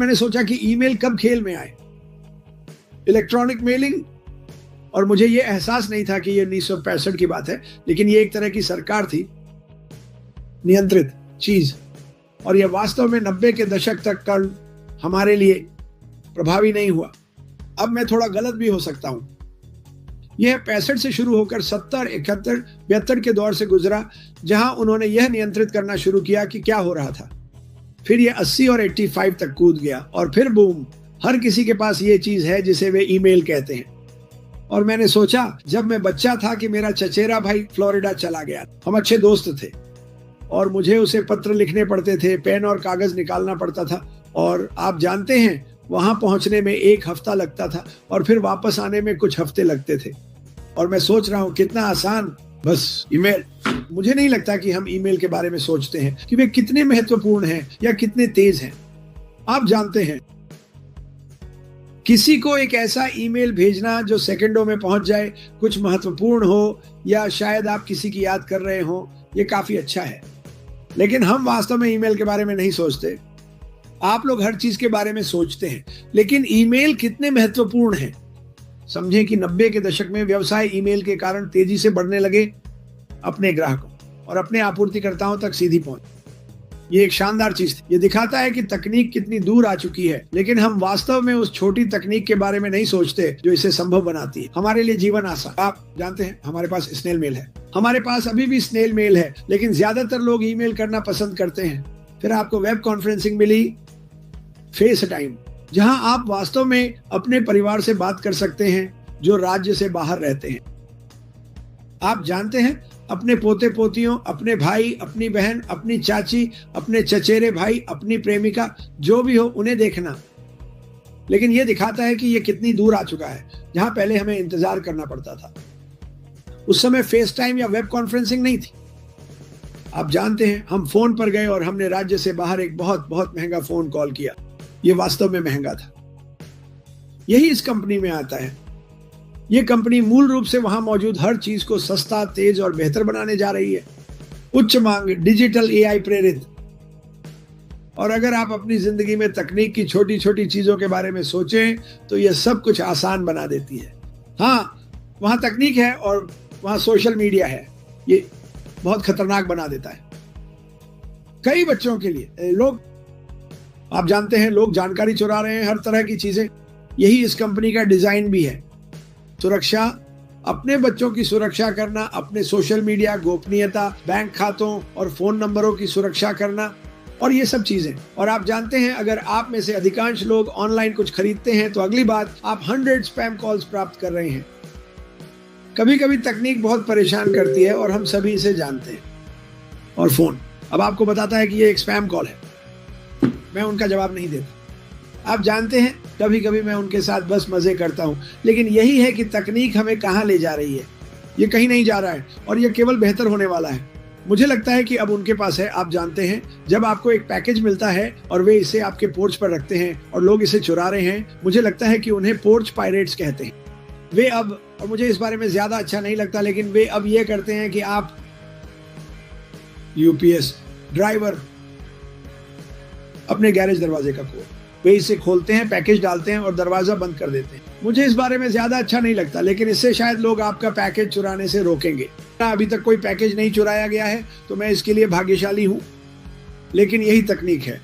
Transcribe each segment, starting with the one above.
मैंने सोचा कि ईमेल कब खेल में आए, इलेक्ट्रॉनिक मेलिंग, और मुझे ये एहसास नहीं था कि ये 1965 की बात है, लेकिन ये एक तरह की सरकार थी, नियंत्रित चीज, और यह वास्तव में 90 के दशक तक कल हमारे लिए प्रभावी नहीं हुआ। अब मैं थोड़ा गलत भी हो सकता हूं। यह 65 से शुरू होकर 70, 71, 72 के दौर से गुजरा, जहां उन्होंने यह नियंत्रित करना शुरू किया कि क्या हो रहा था। फिर यह 80 और 85 तक कूद गया, और फिर बूम, हर किसी के पास ये चीज है जिसे वे ईमेल कहते हैं। और मैंने सोचा जब मैं बच्चा था कि मेरा चचेरा भाई फ्लोरिडा चला गया। हम अच्छे दोस्त थे और मुझे उसे पत्र लिखने पड़ते थे, पेन और कागज निकालना पड़ता था, और आप जानते हैं वहां पहुंचने में 1 हफ्ता लगता था और फिर वापस आने में कुछ हफ्ते लगते थे। और मैं सोच रहा हूं कितना आसान, बस ईमेल। मुझे नहीं लगता कि हम ईमेल के बारे में सोचते हैं कि वे कितने महत्वपूर्ण हैं या कितने तेज हैं। आप जानते हैं, किसी को एक ऐसा ईमेल भेजना जो सेकंडों में पहुंच जाए, कुछ महत्वपूर्ण हो, या शायद आप किसी की याद कर रहे हो, ये काफी अच्छा है। लेकिन हम वास्तव में ईमेल के बारे में नहीं सोचते। आप लोग हर चीज के बारे में सोचते हैं, लेकिन ईमेल कितने महत्वपूर्ण हैं। समझें कि 90 के दशक में व्यवसाय ईमेल के कारण तेजी से बढ़ने लगे, अपने ग्राहकों और अपने आपूर्तिकर्ताओं तक सीधी पहुंच। ये एक शानदार चीज थी। ये दिखाता है कि तकनीक कितनी दूर आ चुकी है, लेकिन हम वास्तव में उस छोटी तकनीक के बारे में नहीं सोचते जो इसे संभव बनाती है। हमारे लिए जीवन आसान। आप जानते हैं हमारे पास स्नेल मेल है, हमारे पास अभी भी स्नेल मेल है, लेकिन ज्यादातर लोग ईमेल करना पसंद करते हैं। फिर आपको वेब कॉन्फ्रेंसिंग मिली, फेस टाइम, जहां आप वास्तव में अपने परिवार से बात कर सकते हैं जो राज्य से बाहर रहते हैं। आप जानते हैं, अपने पोते पोतियों, अपने भाई, अपनी बहन, अपनी चाची, अपने चचेरे भाई, अपनी प्रेमिका, जो भी हो, उन्हें देखना। लेकिन यह दिखाता है कि यह कितनी दूर आ चुका है। जहां पहले हमें इंतजार करना पड़ता था, उस समय फेस टाइम या वेब कॉन्फ्रेंसिंग नहीं थी। आप जानते हैं, हम फोन पर गए और हमने राज्य से बाहर एक बहुत बहुत महंगा फोन कॉल किया। यह वास्तव में महंगा था। यही इस कंपनी में आता है। यह कंपनी मूल रूप से वहां मौजूद हर चीज को सस्ता, तेज और बेहतर बनाने जा रही है। उच्च मांग, डिजिटल, एआई प्रेरित। और अगर आप अपनी जिंदगी में तकनीक की छोटी छोटी चीजों के बारे में सोचें तो यह सब कुछ आसान बना देती है। हाँ, वहां तकनीक है और वहां सोशल मीडिया है, ये बहुत खतरनाक बना देता है कई बच्चों के लिए। लोग, आप जानते हैं, लोग जानकारी चुरा रहे हैं, हर तरह की चीजें। यही इस कंपनी का डिजाइन भी है। सुरक्षा, अपने बच्चों की सुरक्षा करना, अपने सोशल मीडिया, गोपनीयता, बैंक खातों और फोन नंबरों की सुरक्षा करना, और ये सब चीजें। और आप जानते हैं, अगर आप में से अधिकांश लोग ऑनलाइन कुछ खरीदते हैं तो अगली बात आप 100 स्पैम कॉल्स प्राप्त कर रहे हैं। कभी कभी तकनीक बहुत परेशान करती है और हम सभी इसे जानते हैं। और फोन अब आपको बताता है कि ये एक स्पैम कॉल है। मैं उनका जवाब नहीं देता। आप जानते हैं, कभी कभी मैं उनके साथ बस मजे करता हूं। लेकिन यही है कि तकनीक हमें कहां ले जा रही है। ये कहीं नहीं जा रहा है और ये केवल बेहतर होने वाला है। मुझे लगता है कि अब उनके पास है। आप जानते हैं, जब आपको एक पैकेज मिलता है और वे इसे आपके पोर्च पर रखते हैं और लोग इसे चुरा रहे हैं, मुझे लगता है कि उन्हें पोर्च पायरेट्स कहते हैं। वे अब, और मुझे इस बारे में ज्यादा अच्छा नहीं लगता, लेकिन वे अब ये करते हैं कि आप यूपीएस ड्राइवर, अपने गैरेज दरवाजे का कोड, वे इसे खोलते हैं, पैकेज डालते हैं और दरवाजा बंद कर देते हैं। मुझे इस बारे में ज्यादा अच्छा नहीं लगता, लेकिन इससे शायद लोग आपका पैकेज चुराने से रोकेंगे। अभी तक कोई पैकेज नहीं चुराया गया है तो मैं इसके लिए भाग्यशाली हूं, लेकिन यही तकनीक है,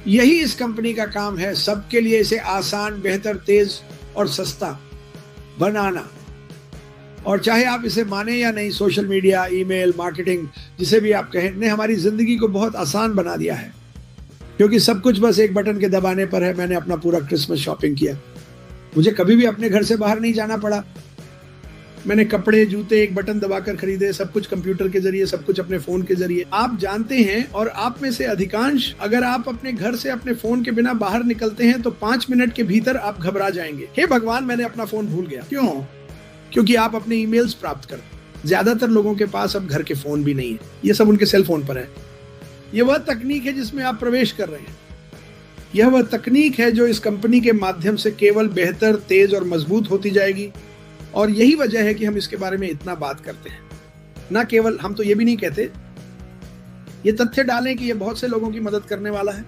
यही इस कंपनी का काम है, सबके लिए इसे आसान, बेहतर, तेज और सस्ता बनाना। और चाहे आप इसे माने या नहीं, सोशल मीडिया, ईमेल मार्केटिंग, जिसे भी आप कहें, ने हमारी जिंदगी को बहुत आसान बना दिया है, क्योंकि सब कुछ बस एक बटन के दबाने पर है। मैंने अपना पूरा क्रिसमस शॉपिंग किया, मुझे कभी भी अपने घर से बाहर नहीं जाना पड़ा। मैंने कपड़े, जूते एक बटन दबाकर खरीदे, सब कुछ कंप्यूटर के जरिए, सब कुछ अपने फोन के जरिए। आप जानते हैं, और आप में से अधिकांश, अगर आप अपने घर से अपने फोन के बिना बाहर निकलते हैं तो 5 मिनट के भीतर आप घबरा जाएंगे। हे भगवान, मैंने अपना फोन भूल गया। क्यों? क्योंकि आप अपने ईमेल्स प्राप्त करते। ज्यादातर लोगों के पास अब घर के फोन भी नहीं है, ये सब उनके सेल फोन पर है। ये वह तकनीक है जिसमें आप प्रवेश कर रहे हैं। यह वह तकनीक है जो इस कंपनी के माध्यम से केवल बेहतर, तेज और मजबूत होती जाएगी। और यही वजह है कि हम इसके बारे में इतना बात करते हैं। ना केवल हम तो ये भी नहीं कहते, ये तथ्य डालें कि ये बहुत से लोगों की मदद करने वाला है।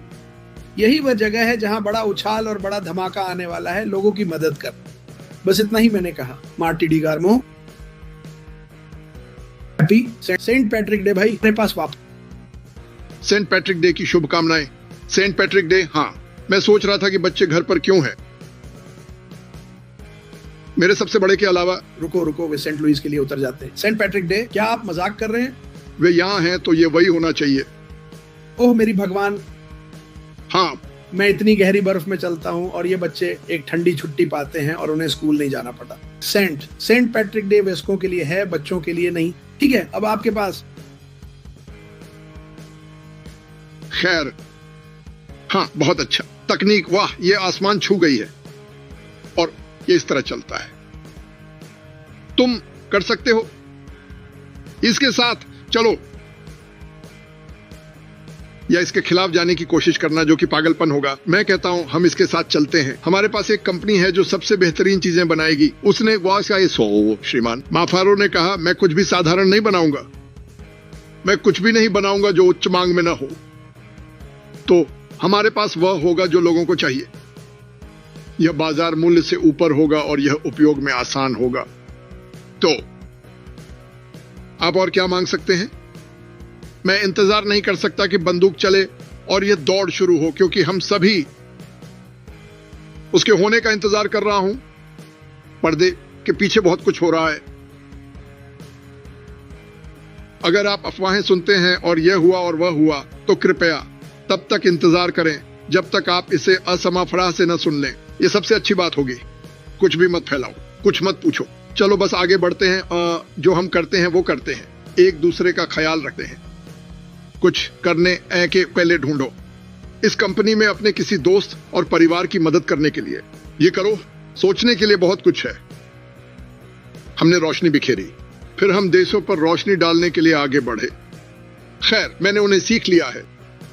यही वह जगह है जहां बड़ा उछाल और बड़ा धमाका आने वाला है, लोगों की मदद कर। बस इतना ही मैंने कहा। Marty De Garmo, happy Saint Patrick Day भाई, अपने पास वापस। सेंट पैट्रिक डे की शुभकामनाएं। सेंट पैट्रिक डे, हाँ, मैं सोच रहा था कि बच्चे घर पर क्यों हैं। मेरे सबसे बड़े के अलावा। रुको, वे सेंट लुइस के लिए उतर जाते हैं। सेंट पैट्रिक डे, क्या आप मजाक कर रहे हैं? वे यहाँ हैं तो ये वही होना चाहिए। ओह मेरी भगवान। हाँ, मैं इतनी गहरी बर्फ में चलता हूँ और ये बच्चे एक ठंडी छुट्टी पाते हैं और उन्हें स्कूल नहीं जाना पड़ता। सेंट पैट्रिक डे वयस्कों के लिए है, बच्चों के लिए नहीं। ठीक है, अब आपके पास। खैर, हाँ, बहुत अच्छा। तकनीक, वाह, ये आसमान छू गई है और ये इस तरह चलता है। तुम कर सकते हो इसके साथ। चलो, या इसके खिलाफ जाने की कोशिश करना, जो कि पागलपन होगा। मैं कहता हूं हम इसके साथ चलते हैं। हमारे पास एक कंपनी है जो सबसे बेहतरीन चीजें बनाएगी। उसने श्रीमान माफारो ने कहा, मैं कुछ भी साधारण नहीं बनाऊंगा, मैं कुछ भी नहीं बनाऊंगा जो उच्च मांग में ना हो। तो हमारे पास वह होगा जो लोगों को चाहिए। यह बाजार मूल्य से ऊपर होगा और यह उपयोग में आसान होगा। तो आप और क्या मांग सकते हैं? मैं इंतजार नहीं कर सकता कि बंदूक चले और यह दौड़ शुरू हो, क्योंकि हम सभी उसके होने का इंतजार कर रहा हूं। पर्दे के पीछे बहुत कुछ हो रहा है। अगर आप अफवाहें सुनते हैं और यह हुआ और वह हुआ, तो कृपया तब तक इंतजार करें जब तक आप इसे असमाफराह से न सुन लें। यह सबसे अच्छी बात होगी। कुछ भी मत फैलाओ, कुछ मत पूछो। चलो बस आगे बढ़ते हैं। जो हम करते हैं वो करते हैं। एक दूसरे का ख्याल रखते हैं। कुछ करने के पहले ढूंढो। इस कंपनी में अपने किसी दोस्त और परिवार की मदद करने के लिए ये करो। सोचने के लिए बहुत कुछ है। हमने रोशनी बिखेरी, फिर हम देशों पर रोशनी डालने के लिए आगे बढ़े। खैर, मैंने उन्हें सीख लिया है।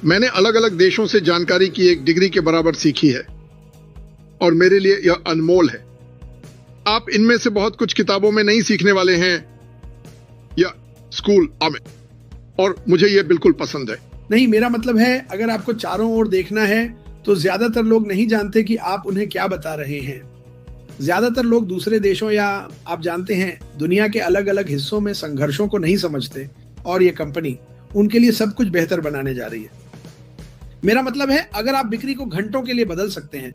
मैंने अलग अलग देशों से जानकारी की एक डिग्री के बराबर सीखी है और मेरे लिए यह अनमोल है। आप इनमें से बहुत कुछ किताबों में नहीं सीखने वाले हैं या स्कूल में, और मुझे यह बिल्कुल पसंद है। नहीं, मेरा मतलब है, अगर आपको चारों ओर देखना है तो ज्यादातर लोग नहीं जानते कि आप उन्हें क्या बता रहे हैं। ज्यादातर लोग दूसरे देशों या आप जानते हैं दुनिया के अलग अलग हिस्सों में संघर्षों को नहीं समझते, और ये कंपनी उनके लिए सब कुछ बेहतर बनाने जा रही है। मेरा मतलब है, अगर आप बिक्री को घंटों के लिए बदल सकते हैं,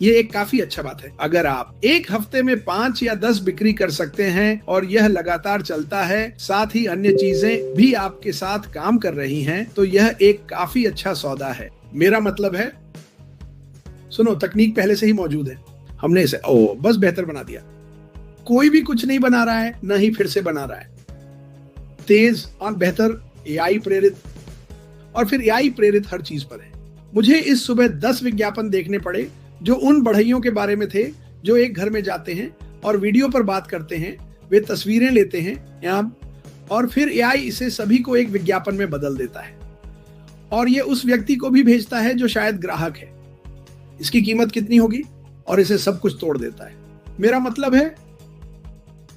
ये एक काफी अच्छा बात है। अगर आप एक हफ्ते में 5 या 10 बिक्री कर सकते हैं और यह लगातार चलता है, साथ ही अन्य चीजें भी आपके साथ काम कर रही हैं, तो यह एक काफी अच्छा सौदा है। मेरा मतलब है, सुनो, तकनीक पहले से ही मौजूद है। हमने इसे बस बेहतर बना दिया। कोई भी कुछ नहीं बना रहा है, न ही फिर से बना रहा है। तेज और बेहतर एआई प्रेरित, और फिर एआई प्रेरित हर चीज पर है। मुझे इस सुबह 10 विज्ञापन देखने पड़े जो उन बढ़इयों के बारे में थे जो एक घर में जाते हैं और वीडियो पर बात करते हैं। वे तस्वीरें लेते हैं और फिर एआई इसे सभी को एक विज्ञापन में बदल देता है और ये उस व्यक्ति को भी भेजता है जो शायद ग्राहक है। इसकी कीमत कितनी होगी, और इसे सब कुछ तोड़ देता है। मेरा मतलब है,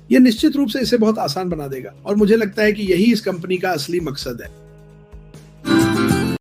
यह निश्चित रूप से इसे बहुत आसान बना देगा, और मुझे लगता है कि यही इस कंपनी का असली मकसद है।